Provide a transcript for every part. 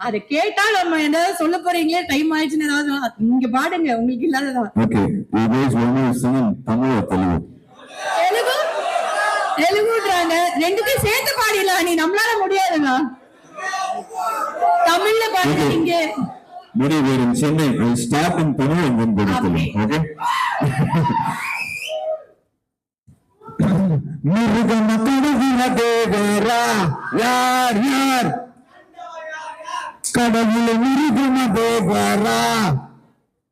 அதை கேட்டா நம்ம ஏதாவது சொல்ல போறீங்களே, டைம் ஆயிடுச்சுன்னு ஏதாவது நீங்க பாடுங்க, உங்களுக்கு இல்லாததான். Okay, you guys want to sing in Tamil or Telugu? தெலுங்குன்றாங்க, ரெண்டுத்தையும் சேர்த்து பாடிடலாம். நீ நம்மளால முடியாதுண்ணா, தமிழ்ல பாடுங்க நீங்க. Maybe we're in Chennai. I'll start in Tamil and then go to Telugu. Okay? மிருகம் கடவுள தேவரா யார் யார் கடவுள மிருகம் Devara.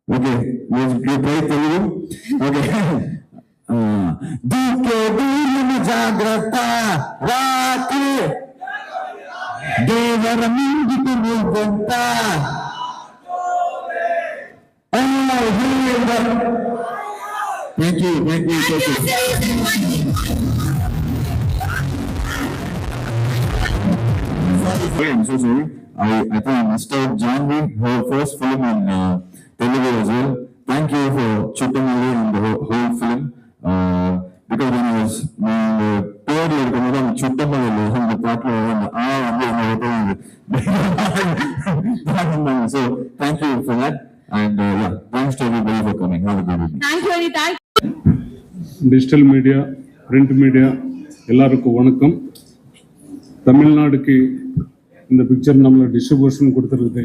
Okay, let's try Telugu. Okay. దూకే దూరము జాగ్రత్త రాకి దేవర ముందుకు నువ్వెంత. Thank you. I'm so sorry. I think I missed out Janvi, her first film in Telugu as well. Thank you for Chuttamali and the whole film. Because when I was third year, Chuttamali, the partner, so thank you for that. And yeah, thanks to everybody for coming. Have a good evening. Thank you. Digital media, print media எல்லாருக்கும் வணக்கம். தமிழ்நாடுக்கு இந்த picture நம்மள distribution கொடுத்துருக்குது.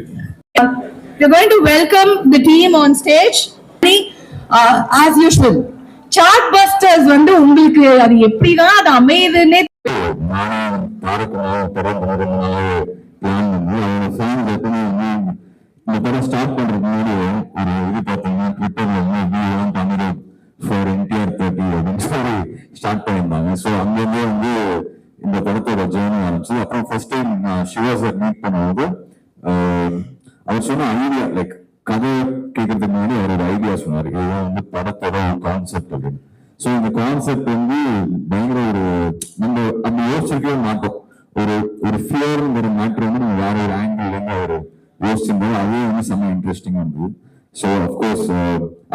We're going to welcome the team on stage. As usual, Chartbusters வந்து உங்களுக்கு அது எப்படிதான் அது அமையுதுன்னே இந்த படம் ஸ்டார்ட் பண்றதுக்கு முன்னாடி ஒரு இது பார்த்தீங்கன்னா ட்விட்டர்ல ஃபார் NTR 30 அப்படின்னு சொல்லி ஸ்டார்ட் பண்ணியிருந்தாங்க. ஸோ அங்கேருந்தே வந்து இந்த படத்தோட ஜேர்னி ஆரம்பிச்சு. அப்புறம் first time Siva sir meet பண்ணும்போது அவர் சொன்ன ஐடியா, லைக் கதை கேட்கறதுக்கு முன்னாடி அவர் ஒரு ஐடியா சொன்னார், இதுதான் வந்து படத்தோட ஒரு கான்செப்ட் அப்படின்னு. ஸோ இந்த கான்செப்ட் வந்து பயங்கர ஒரு நம்ம அந்த யோசிச்சிருக்கவே மாட்டோம். ஒரு ஃபியர்ங்கிற மேட்ரு வந்து நம்ம வேற ஒரு ஆங்கிள் இருந்து அவர் யோசிச்சிருந்தோம். அதே வந்து செம்ம இன்ட்ரெஸ்டிங்கா இருந்தது. ஸோ அஃப்கோர்ஸ்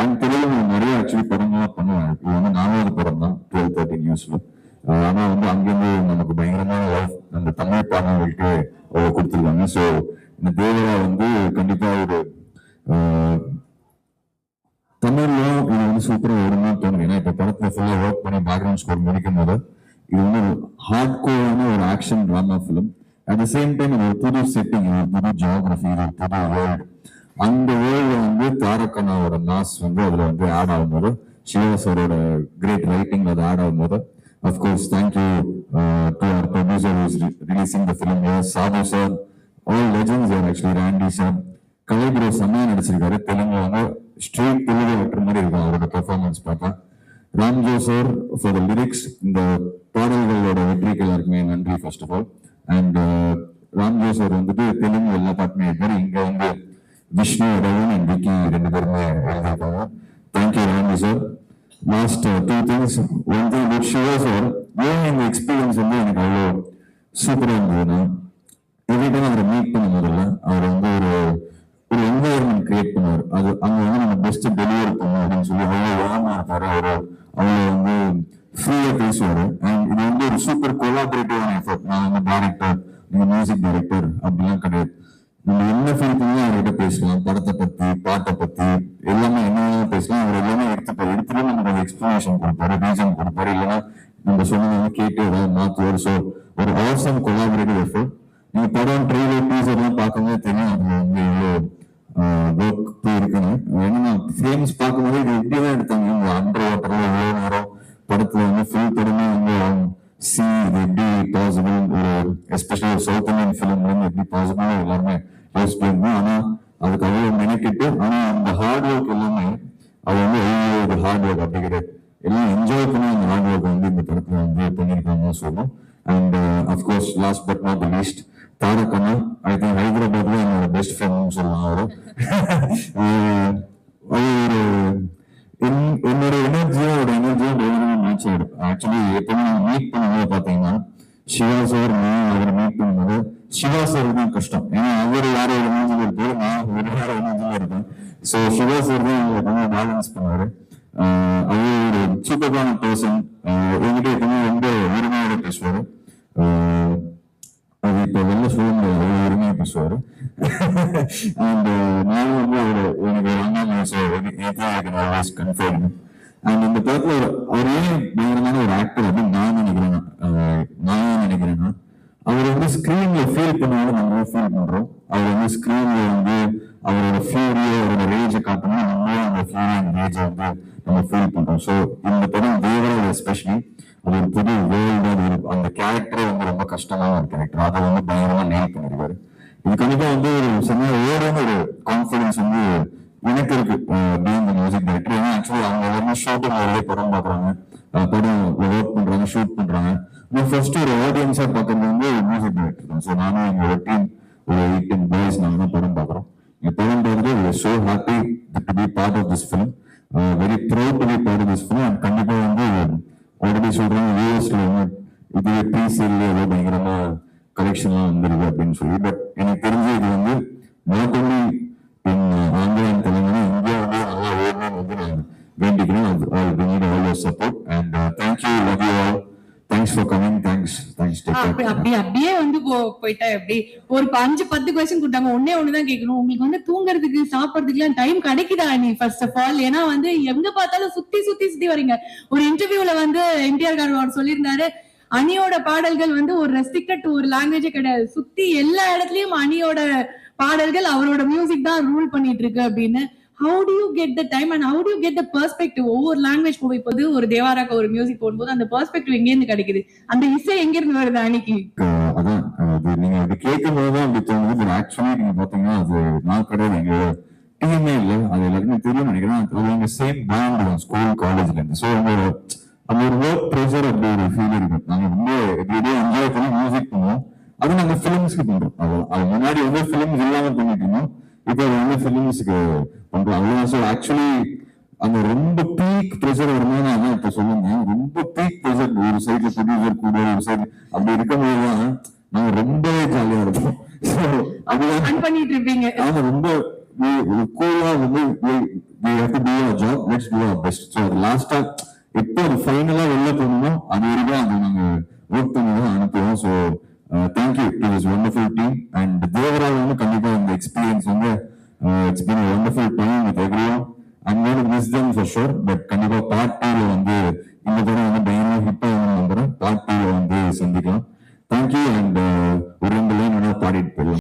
அந்த தெலுங்கு நிறைய ஆக்சுவலி படங்கள்லாம் பண்ணுவாங்க. இது வந்து 4வது படம் தான் 12-13 நியூஸ்ல. ஆனா வந்து அங்கிருந்து நமக்கு பயங்கரமான லைஃப் அந்த தமிழ் பாடல்களுக்கு கொடுத்துருக்காங்க. ஸோ இந்த தேவரா வந்து கண்டிப்பா ஒரு தமிழ்லயும் இது வந்து சூப்பரா வரும்னு தோணுது. ஏன்னா இப்ப படத்துல ஃபுல்லா ஒர்க் பண்ணி பேக்ரவுண்ட் ஸ்கோர் முடிக்கும் போது இது வந்து ஹார்ட் கோரான ஒரு action drama film. At the same time இது ஒரு புது செட்டிங், ஒரு புது ஜியோகிராஃபி, ஒரு புது வேர்ல்டு. அந்த வேர்ல்டு வந்து தாரக்கண்ணாவோட மாஸ் வந்து அதுல வந்து ஆட் ஆகும்போது, சிவா சாரோட கிரேட் ரைட்டிங் அது ஆட் ஆகும்போது, of course thank you to our producer who is releasing the film here, Sadhu sir, all legends are actually. Randy sir, Kalai bro செம்மையா நடிச்சிருக்காரு. தெலுங்கு வந்து ஸ்ட்ரெயிட் தெலுங்கு ஆக்டர் மாதிரி இருக்கும் அவரோட பெர்ஃபார்மன்ஸ் பார்த்தா. Ramjo sir for the lyrics. இந்த பாடல்களோட வெற்றிக்கு எல்லாருக்குமே நன்றி first of all. And Ramjo sir வந்துட்டு தெலுங்கு எல்லா பாட்டுமே இருப்பாரு. இங்க வந்து விஷ்ணு, ரவன் அண்ட் விக்கி 2 பேருமே எழுதியிருப்பாங்க. Thank you Ramjo sir. Last 2 things. One thing with Siva sir, ஏன் இந்த எக்ஸ்பீரியன்ஸ் வந்து எனக்கு அவ்வளோ சூப்பராக இருந்ததுன்னா, எவ்ரி டைம் அவரை மீட் பண்ண முதல்ல அவர் வந்து ஒரு என்வாயர்மெண்ட் கிரியேட் பண்ணுவார். அது அங்க வந்து நம்ம பெஸ்ட் டெலிவரி பண்ணணும் அப்படின்னு சொல்லி அவ்வளோ வாமா இருப்பாரு. அவ்வளோ வந்து ஃப்ரீயா பேசுவாரு. அண்ட் இது வந்து ஒரு சூப்பர் கொலாபரேட்டிவான எஃபர்ட். நான் வந்து டைரக்டர், நீங்க மியூசிக் டைரக்டர் அப்படிலாம் கிடையாது. நம்ம என்ன ஃபீல் பண்ணி அவர்கிட்ட பேசலாம், படத்தை பத்தி, பாட்டை பத்தி, எல்லாமே என்ன பேசலாம். அவர் எல்லாமே எடுத்துட்டு நமக்கு எக்ஸ்பிளனேஷன் கொடுப்பாரு, ரீசன் கொடுப்பாரு. இல்லைன்னா நம்ம சொன்னதை கேட்டு ஏதாவது மாற்றுவார். ஸோ ஒரு ஆசம் கொலாபரேட்டிவ் எஃபர்ட். நீங்க படம் ட்ரெய்லர் டீசர் எல்லாம் பார்க்கும்போது தெரியும் அதுல வந்து எவ்வளோ ஒர்க் இருக்குன்னு. ஏன்னா ஃப்ரேம்ஸ் பார்க்கும்போது இது எப்படிதான் எடுத்தாங்க, இந்த அண்டர் வாட்டர்ல எவ்வளோ நேரம் படத்துல வந்து ஃபுல் படமே வந்து சி இது எப்படி பாசிபிள், ஒரு எஸ்பெஷலி ஒரு சவுத் இந்தியன் ஃபிலிம்ல இருந்து எப்படி பாசிபிள் எல்லாருமே யோசிச்சு இருந்தோம். ஆனா அதுக்கு அவ்வளோ மெனக்கிட்டு, ஆனா அந்த ஹார்ட் ஒர்க் எல்லாமே அது வந்து ஒரு ஹார்ட் ஒர்க் அப்படி கிடையாது. எல்லாம் என்ஜாய் பண்ணி அந்த ஹார்ட் ஒர்க் வந்து இந்த படத்துல வந்து பண்ணியிருக்காங்கன்னு சொல்லுவோம். And of course last but not the least, தாரக்கண்ணா. ஐ திங்க் ஹைதராபாத்ல என்னோட பெஸ்ட் ஃப்ரெண்ட்னு சொல்லலாம். அவரு என்னோட எனர்ஜியோட மேட்ச் ஆயிடும். ஆக்சுவலி எப்பவுமே மீட் பண்ணும்போது பாத்தீங்கன்னா சிவா சார் அவர் மீட் பண்ணும்போது சிவா சார் தான் கஷ்டம். ஏன்னா அவர் வேற ஒரு எனர்ஜியில் இருப்பாரு, நான் ஒரு வேற எனர்ஜியில இருப்பேன். ஸோ சிவா சார் தான் எப்பவுமே பேலன்ஸ் பண்ணுவாரு. அவர் ஒரு சூப்பரான பர்சன். என்கிட்ட எப்பவுமே ரொம்ப உரிமையோட பேசுவாரு. அது இப்ப வெளில சொல்ல முடியாது, அவ்வளவு உரிமையா பேசுவாரு. அண்ட் நானும் வந்து எனக்கு ஒரு அண்ணா கன்ஃபர்ம். அண்ட் இந்த படத்துல அவர் ஏன் பயங்கரமான ஒரு ஆக்டர் அப்படின்னு நான் நினைக்கிறேன்னா அவர் வந்து ஸ்கிரீன்ல ஃபீல் பண்ணுவாங்க, நம்ம ஃபீல் பண்றோம். அவர் வந்து ஸ்கிரீன்ல வந்து அவரோட ஃபியூரியோ அவரோட ரேஜை காட்டணும், நம்ம அந்த ஃபியூரியோ அந்த ரேஜை வந்து நம்ம ஃபீல் பண்றோம். ஸோ இந்த படம் தேவராஜ் எஸ்பெஷலி அது ஒரு புது வேர்ல்டு, அது அந்த கேரக்டரே வந்து ரொம்ப கஷ்டமான ஒரு கேரக்டர், அதை வந்து பயங்கரமா நேல் பண்ணிருக்காரு. இது கண்டிப்பா வந்து ஒரு செம்ம ஓரமான ஒரு கான்ஃபிடன்ஸ் வந்து எனக்கு இருக்கு பீயிங் மியூசிக் டைரக்டர். ஏன்னா ஆக்சுவலி அவங்க எல்லாருமே ஷூட்டிங் வரவே படம் பாக்குறாங்க, படம் ஒர்க் பண்றாங்க, ஷூட் பண்றாங்க. நான் ஃபர்ஸ்ட் ஒரு ஆடியன்ஸா பாக்குறது வந்து மியூசிக் டைரக்டர் தான். ஸோ நானும் எங்களோட டீம் ஒரு 18 பாய்ஸ் நாங்க தான் படம் பாக்குறோம். இந்த படம் பார்த்து so happy to be part of this film, very proud to be part of this film. and கண்டிப்பா வந்து ஆல்ரெடி சொல்றாங்க யூஎஸ்ல இது ப்ரீசேல் ஏதோ பயங்கரமா கலெக்ஷன்லாம் வந்துருக்கு அப்படின்னு சொல்லி. பட் எனக்கு தெரிஞ்சு இது வந்து not only in Andhra and Telangana, India வந்து நல்லா ஓடணும்னு வந்து நான் வேண்டிக்கிறேன். All your support and thank you, love you all, thanks for coming, thanks. அப்படியே வந்து போயிட்டா எப்படி ஒரு 5-10 கொஸ்டின் கொடுத்தாங்க, ஒண்ணுதான் கேட்கணும், உங்களுக்கு வந்து தூங்குறதுக்கு சாப்பிடறதுக்கு எல்லாம் டைம் கிடைக்குதா நீ ஃபர்ஸ்ட் ஆஃப் ஆல்? ஏன்னா வந்து எங்க பார்த்தாலும் சுத்தி வரீங்க. ஒரு இன்டர்வியூல வந்து என்டிஆர் கார் சொல்லியிருந்தாரு, அணியோட பாடல்கள் வந்து ஒரு ரெஸ்ட்ரிக்டட் ஒரு லாங்குவேஜே கிடையாது, சுத்தி எல்லா இடத்துலயும் அணியோட பாடல்கள் அவரோட மியூசிக் தான் ரூல் பண்ணிட்டு இருக்கு அப்படின்னு. How do you get the time and how do you get the perspective? ஒவ்வொரு லாங்குவேஜ் போகும்போது ஒரு தேவாராக்கு ஒரு மியூசிக் போடும்போது அந்த பெர்ஸ்பெக்டிவ் எங்க இருந்து கிடைக்குது, அந்த இசை எங்க இருந்து வருது அன்னைக்கு? அதான் அது நீங்க அது கேட்கும் போதுதான் அப்படி தோணுது. ஆக்சுவலி நீங்க பாத்தீங்கன்னா அது நான் கிடையாது, எங்களோட டீமே இல்லை, அது எல்லாருமே தெரியும் நினைக்கிறேன். எங்க சேம் பேண்ட் தான் ஸ்கூல் காலேஜ்ல இருந்து. ஸோ அந்த ஒரு ஒர்க் ப்ரெஷர் அப்படி ஒரு ஃபீல் இருக்கும். நாங்க ரொம்ப எப்படியே என்ஜாய் பண்ணி மியூசிக் பண்ணுவோம், அது நாங்க ஃபிலிம்ஸ்க்கு பண்றோம். அது முன்னாடி வந்து ஃபிலிம்ஸ் இல்லாம பண்ணிட்டு இருந்தோம், இப்போ வந்து ஃபிலிம்ஸ்க்கு பண்றோம். அவ்வளவுதான். ஸோ ஆக்சுவலி அந்த ரொம்ப பீக் ப்ரெஷர் வரும்போது நான் இப்ப சொல்லுங்க, ரொம்ப பீக் ப்ரெஷர் ஒரு சைட்ல ப்ரொடியூசர் கூட ஒரு சைடு அப்படி இருக்கும்போதுதான் நாங்க ரொம்பவே ஜாலியா இருப்போம். அதுதான் பண்ணிட்டு இருப்பீங்க. ஆமா, ரொம்ப கூலா வந்து we have to do our job, let's do our best. So அது லாஸ்டா எப்போ அது ஃபைனலா வெளில போகணுமோ அது வரைக்கும் அதை நாங்க ஒர்க் பண்ணி தான் அனுப்புவோம். So thank you to this wonderful team and Devaraj வந்து கண்டிப்பா இந்த எக்ஸ்பீரியன்ஸ் வந்து it's been wonderful time with everyone. I'm going to miss them for sure. But கண்டிப்பா பார்ட் 2ல வந்து இந்த படம் வந்து பயங்கரமா ஹிட் ஆகும் நம்புறேன். பார்ட் 2ல வந்து சந்திக்கலாம். Thank you and